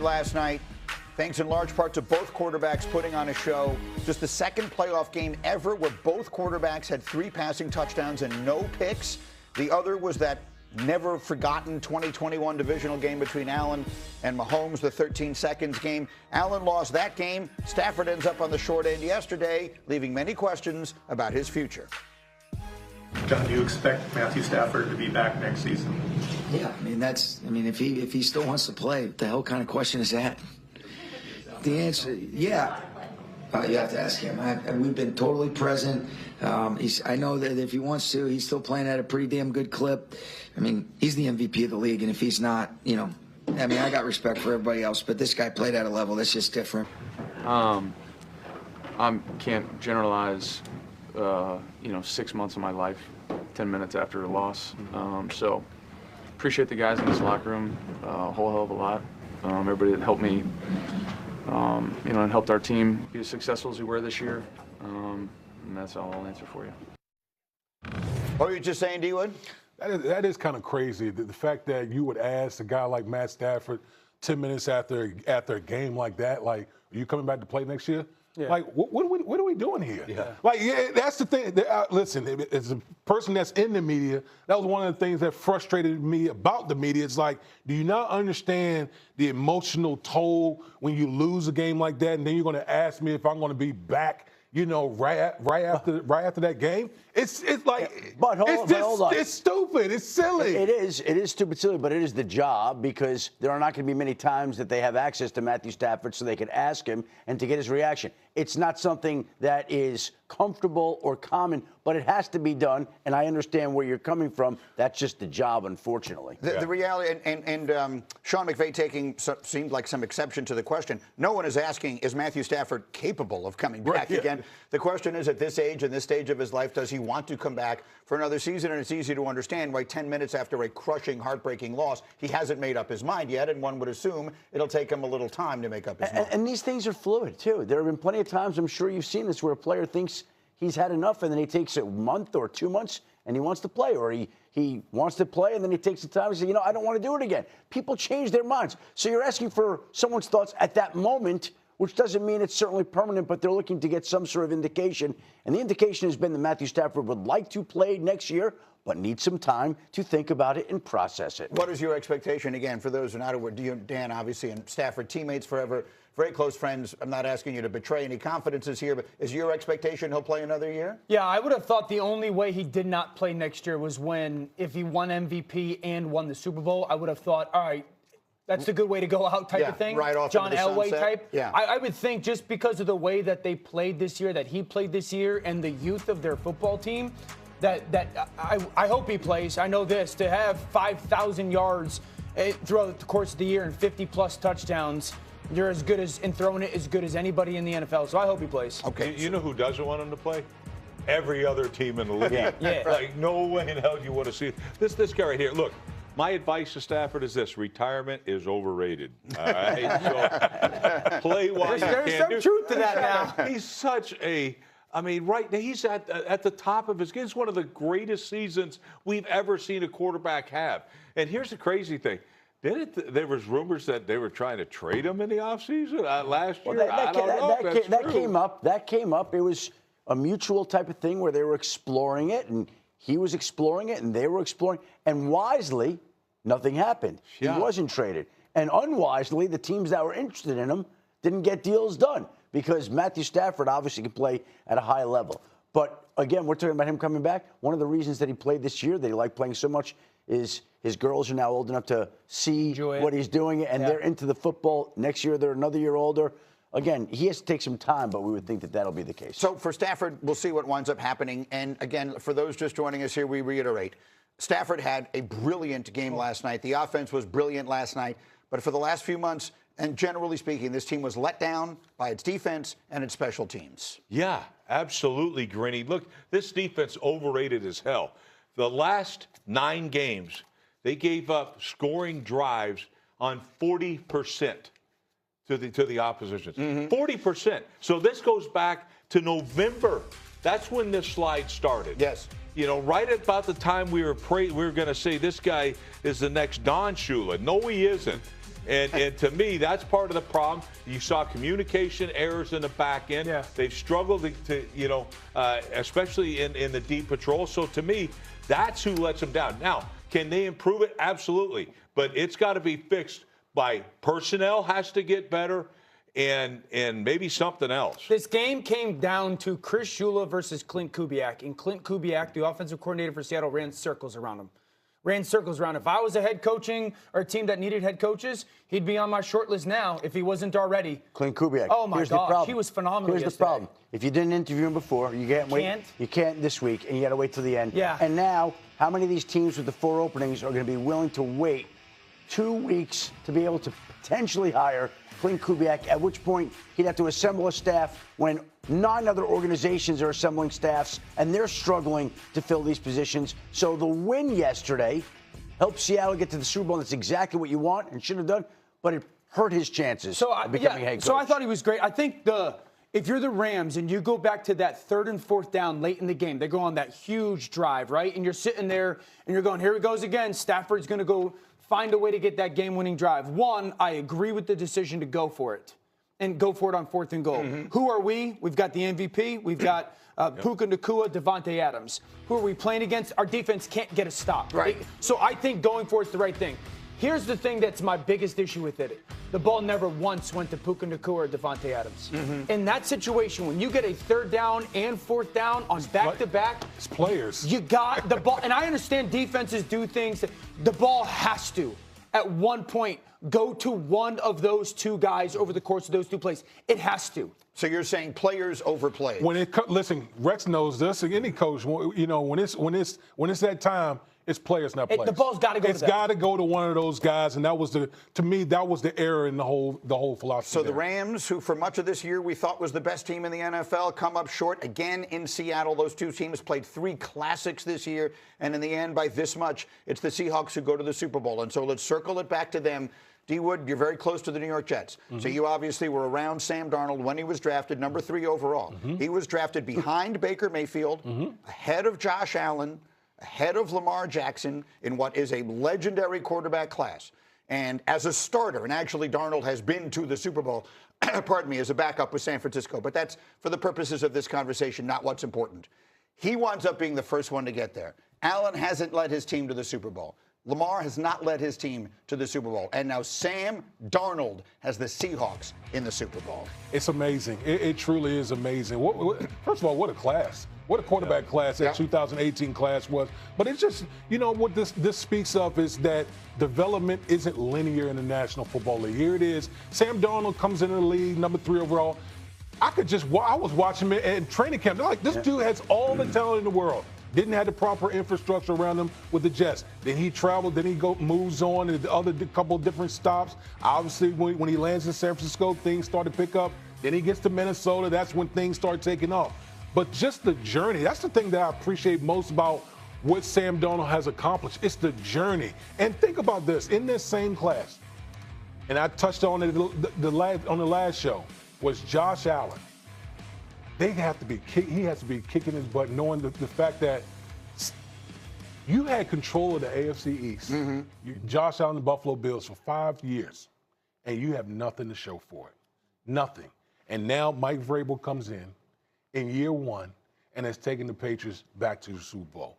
last night, thanks in large part to both quarterbacks putting on a show. Just the second playoff game ever where both quarterbacks had 3 passing touchdowns and no picks. The other was that never forgotten 2021 divisional game between Allen and Mahomes, the 13 seconds game. Allen lost that game. Stafford ends up on the short end yesterday, leaving many questions about his future. John, do you expect Matthew Stafford to be back next season? Yeah, if he still wants to play, what the hell kind of question is that? The answer, yeah. You have to ask him. We've been totally present. I know that if he wants to, he's still playing at a pretty damn good clip. He's the MVP of the league, and if he's not, I got respect for everybody else, but this guy played at a level that's just different. I can't generalize, 6 months of my life, 10 minutes after a loss. So appreciate the guys in this locker room a whole hell of a lot. Everybody that helped me, and helped our team be as successful as we were this year. And that's all I'll answer for you. What were you just saying, D-Wood? That is kind of crazy. The fact that you would ask a guy like Matt Stafford 10 minutes after a game like that, like, are you coming back to play next year? Yeah. Like, what are we doing here? Yeah. That's the thing. Listen, as a person that's in the media, that was one of the things that frustrated me about the media. It's like, do you not understand the emotional toll when you lose a game like that, and then you're going to ask me if I'm going to be back, right after that game? It's like, but hold on. It's stupid. It's silly. It is stupid, silly, but it is the job, because there are not going to be many times that they have access to Matthew Stafford so they can ask him and to get his reaction. It's not something that is comfortable or common, but it has to be done, and I understand where you're coming from. That's just the job, unfortunately. The reality, and Sean McVay seemed like some exception to the question. No one is asking, is Matthew Stafford capable of coming back again? The question is, at this age and this stage of his life, does he want to come back for another season? And it's easy to understand why 10 minutes after a crushing, heartbreaking loss, he hasn't made up his mind yet, and one would assume it'll take him a little time to make up his mind. And these things are fluid, too. There have been plenty of times, I'm sure you've seen this, where a player thinks he's had enough, and then he takes a month or 2 months and he wants to play, or he wants to play and then he takes the time and says, I don't want to do it again. People change their minds. So you're asking for someone's thoughts at that moment, which doesn't mean it's certainly permanent, but they're looking to get some sort of indication. And the indication has been that Matthew Stafford would like to play next year, but needs some time to think about it and process it. What is your expectation, again, for those who are not aware? Dan, obviously, and Stafford, teammates forever, very close friends. I'm not asking you to betray any confidences here, but is your expectation he'll play another year? Yeah, I would have thought the only way he did not play next year was if he won MVP and won the Super Bowl. I would have thought, all right, that's a good way to go out type of thing. Right off John into the Elway sunset. type. Yeah. I would think just because of the way that they played this year, that he played this year, and the youth of their football team, that I hope he plays. I know this, to have 5,000 yards throughout the course of the year and 50-plus touchdowns, you're as good as, in throwing it, as good as anybody in the NFL. So I hope he plays. Okay. You know who doesn't want him to play? Every other team in the league. Yeah. Like, no way in hell you want to see this guy right here. Look, my advice to Stafford is this: retirement is overrated. All right, so play while you can. There's some truth to that now. He's such a. Right now he's at the top of his game. It's one of the greatest seasons we've ever seen a quarterback have. And here's the crazy thing. There was rumors that they were trying to trade him in the offseason last year. That came up. It was a mutual type of thing where they were exploring it, and he was exploring it, and they were exploring. And wisely, nothing happened. Yeah. He wasn't traded. And unwisely, the teams that were interested in him didn't get deals done, because Matthew Stafford obviously can play at a high level. But, again, we're talking about him coming back. One of the reasons that he played this year, that he liked playing so much, is his girls are now old enough to see what he's doing, and they're into the football. Next year, they're another year older. Again, he has to take some time, but we would think that that'll be the case. So for Stafford, we'll see what winds up happening. And, again, for those just joining us here, we reiterate, Stafford had a brilliant game last night. The offense was brilliant last night. But for the last few months, and generally speaking, this team was let down by its defense and its special teams. Yeah, absolutely, Grinny. Look, this defense overrated as hell. The last 9 games, they gave up scoring drives on 40% to the opposition. 40%. So this goes back to November. That's when this slide started. Yes. Right about the time we were going to say this guy is the next Don Shula. No, he isn't. And to me, that's part of the problem. You saw communication errors in the back end. Yeah. They've struggled to especially in the deep patrol. So to me, that's who lets them down. Now, can they improve it? Absolutely. But it's got to be fixed by personnel has to get better and maybe something else. This game came down to Chris Shula versus Clint Kubiak. And Clint Kubiak, the offensive coordinator for Seattle, ran circles around him. If I was a head coaching or a team that needed head coaches, he'd be on my short list now if he wasn't already. Clint Kubiak. Oh, my gosh. He was phenomenal Here's the problem. If you didn't interview him before, you can't wait. You can't this week, and you got to wait till the end. Yeah. And now, how many of these teams with the 4 openings are going to be willing to wait 2 weeks to be able to potentially hire Clint Kubiak, at which point he'd have to assemble a staff when 9 other organizations are assembling staffs and they're struggling to fill these positions. So the win yesterday helped Seattle get to the Super Bowl. That's exactly what you want and should have done, but it hurt his chances of becoming head coach. So I thought he was great. I think if you're the Rams and you go back to that 3rd and 4th down late in the game, they go on that huge drive, right? And you're sitting there and you're going, here he goes again. Stafford's going to go find a way to get that game-winning drive. One, I agree with the decision to go for it and go for it on 4th and goal. Who are we? We've got the MVP. We've got Puka Nacua, Devontae Adams. Who are we playing against? Our defense can't get a stop. Right. So I think going for it's the right thing. Here's the thing that's my biggest issue with it. The ball never once went to Puka Nacua or Devontae Adams. In that situation, when you get a 3rd down and 4th down on back-to-back, it's players. You got the ball. And I understand defenses do things. The ball has to, at one point, go to one of those 2 guys over the course of those 2 plays. It has to. So you're saying players over plays. Listen, Rex knows this. Any coach, you know, when it's that time, it's players, not players. The ball's got to go to them. It's got to go to one of those guys, and that was to me, that was the error in the whole philosophy. So the Rams, who for much of this year we thought was the best team in the NFL, come up short again in Seattle. Those 2 teams played 3 classics this year, and in the end, by this much, it's the Seahawks who go to the Super Bowl. And so let's circle it back to them. D. Wood, you're very close to the New York Jets. So you obviously were around Sam Darnold when he was drafted, number 3 overall. He was drafted behind Baker Mayfield, ahead of Josh Allen, ahead of Lamar Jackson in what is a legendary quarterback class. And as a starter, and actually Darnold has been to the Super Bowl, pardon me, as a backup with San Francisco, but that's, for the purposes of this conversation, not what's important. He winds up being the first one to get there. Allen hasn't led his team to the Super Bowl. Lamar has not led his team to the Super Bowl. And now Sam Darnold has the Seahawks in the Super Bowl. It's amazing. It truly is amazing. First of all, what a class. What a quarterback class that 2018 class was. But it's just, you know, what this speaks of is that development isn't linear in the National Football League. Here it is. Sam Darnold comes into the league, number 3 overall. I was watching him in training camp. They're like, this dude has all the talent in the world. Didn't have the proper infrastructure around him with the Jets. Then he traveled, then he moves on to the other couple of different stops. Obviously, when he lands in San Francisco, things start to pick up. Then he gets to Minnesota. That's when things start taking off. But just the journey, that's the thing that I appreciate most about what Sam Darnold has accomplished. It's the journey. And think about this. In this same class, and I touched on it on the last show, was Josh Allen. He has to be kicking his butt, knowing the fact that you had control of the AFC East. Josh Allen, the Buffalo Bills, for 5 years, and you have nothing to show for it. Nothing. And now Mike Vrabel comes in year 1 and has taken the Patriots back to the Super Bowl.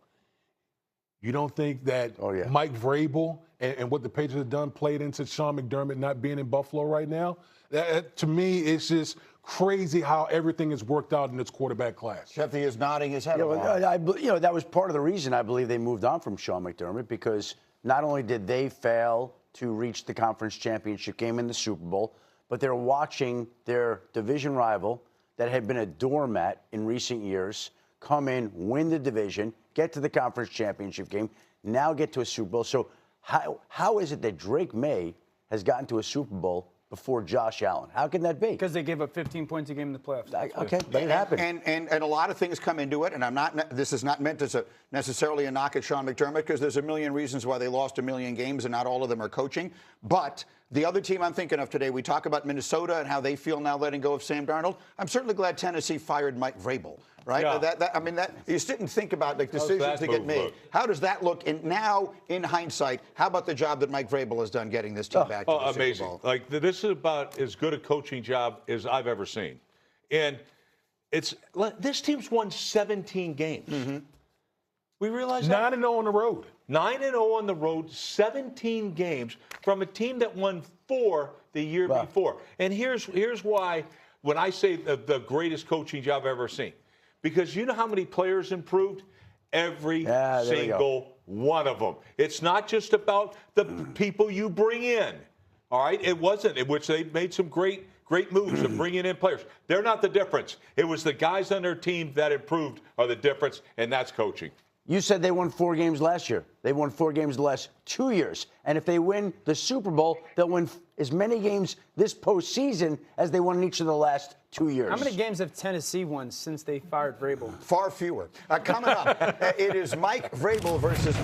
You don't think that Mike Vrabel and what the Patriots have done played into Sean McDermott not being in Buffalo right now? That, to me, it's just crazy how everything has worked out in this quarterback class. Shefty is nodding his head. That was part of the reason I believe they moved on from Sean McDermott, because not only did they fail to reach the conference championship game in the Super Bowl, but they're watching their division rival that had been a doormat in recent years come in, win the division, get to the conference championship game, now get to a Super Bowl. So how is it that Drake May has gotten to a Super Bowl before Josh Allen? How can that be? Because they gave up 15 points a game in the playoffs. Okay, but it happened. And a lot of things come into it, and this is not meant as necessarily a knock at Sean McDermott, because there's a million reasons why they lost a million games, and not all of them are coaching. But The other team I'm thinking of today, we talk about Minnesota and how they feel now letting go of Sam Darnold. I'm certainly glad Tennessee fired Mike Vrabel, right? Yeah. You sit and think about like decisions to get made. Look? How does that look? And now, in hindsight, how about the job that Mike Vrabel has done getting this team back to the amazing. Super Bowl? Like, this is about as good a coaching job as I've ever seen. And this team's won 17 games. Mm-hmm. We realize that? 9-0 on the road. 9-0 on the road, 17 games from a team that won 4 the year before. And here's why when I say the greatest coaching job I've ever seen. Because you know how many players improved? Every single one of them. It's not just about the people you bring in. All right? It wasn't, in which they made some great moves of bringing in players. They're not the difference. It was the guys on their team that improved are the difference, and that's coaching. You said they won 4 games last year. They won 4 games the last 2 years. And if they win the Super Bowl, they'll win as many games this postseason as they won in each of the last 2 years. How many games have Tennessee won since they fired Vrabel? Far fewer. Coming up, it is Mike Vrabel versus Mike.